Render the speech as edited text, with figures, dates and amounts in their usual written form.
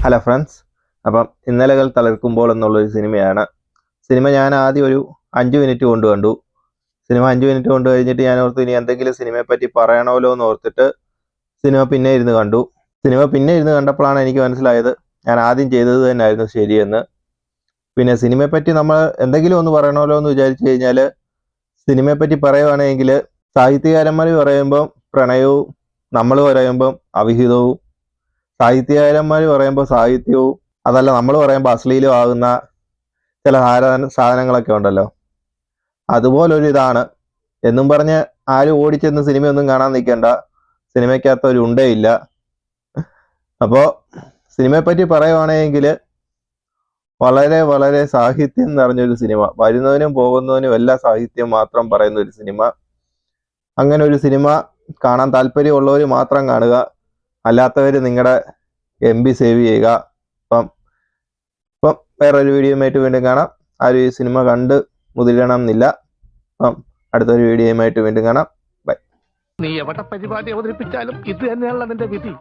Hello friends, അപ്പം ഇന്നലകൾ തളിർക്കുമ്പോൾ എന്നുള്ളൊരു സിനിമയാണ്. സിനിമ ഞാൻ ആദ്യം ഒരു 5 മിനിറ്റ് കൊണ്ട് കണ്ടു. സിനിമ 5 മിനിറ്റ് കൊണ്ട് കഴിഞ്ഞിട്ട് ഞാൻ ഓർത്തു ഇനി എന്തെങ്കിലും സിനിമയെ പറ്റി പറയണമല്ലോ എന്ന് ഓർത്തിട്ട് സിനിമ പിന്നെ ഇരുന്ന് കണ്ടു. സിനിമ പിന്നെ ഇരുന്ന് കണ്ടപ്പോഴാണ് എനിക്ക് മനസ്സിലായത് ഞാൻ ആദ്യം ചെയ്തത് തന്നെയായിരുന്നു ശരിയെന്ന്. പിന്നെ സിനിമയെപ്പറ്റി നമ്മൾ എന്തെങ്കിലും ഒന്ന് പറയണമല്ലോ എന്ന് വിചാരിച്ചു കഴിഞ്ഞാൽ സിനിമയെപ്പറ്റി പറയുകയാണെങ്കിൽ സാഹിത്യകാരന്മാർ പറയുമ്പം പ്രണയവും, നമ്മൾ പറയുമ്പം അവിഹിതവും, സാഹിത്യകാരന്മാർ പറയുമ്പോൾ സാഹിത്യവും, അതല്ല നമ്മൾ പറയുമ്പോൾ അശ്ലീലം ആകുന്ന ചില സാധനങ്ങളൊക്കെ ഉണ്ടല്ലോ, അതുപോലൊരു ഇതാണ് എന്നും പറഞ്ഞ് ആരും ഓടിച്ചെന്ന് സിനിമയൊന്നും കാണാൻ നിൽക്കേണ്ട. സിനിമയ്ക്കകത്ത് ഒരു ഉണ്ടയില്ല. അപ്പോൾ സിനിമയെപ്പറ്റി പറയുവാണെങ്കിൽ വളരെ വളരെ സാഹിത്യം നിറഞ്ഞൊരു സിനിമ, വരുന്നവനും പോകുന്നവനും എല്ലാ സാഹിത്യം മാത്രം പറയുന്ന ഒരു സിനിമ. അങ്ങനെ ഒരു സിനിമ കാണാൻ താല്പര്യമുള്ളവർ മാത്രം കാണുക, അല്ലാത്തവർ നിങ്ങളുടെ MB സേവ് ചെയ്യുക. അപ്പം വേറൊരു വീഡിയോയുമായിട്ട് വീണ്ടും കാണാം. ആരും ഈ സിനിമ കണ്ട് മുതിരണം എന്നില്ല. അപ്പം അടുത്തൊരു വീഡിയോയുമായിട്ട് വീണ്ടും കാണാം. ബൈ. നീ എവിടെ പരിപാടി അവതരിപ്പിച്ചാലും ഇത് തന്നെയാണല്ലോ നിന്റെ വിധി.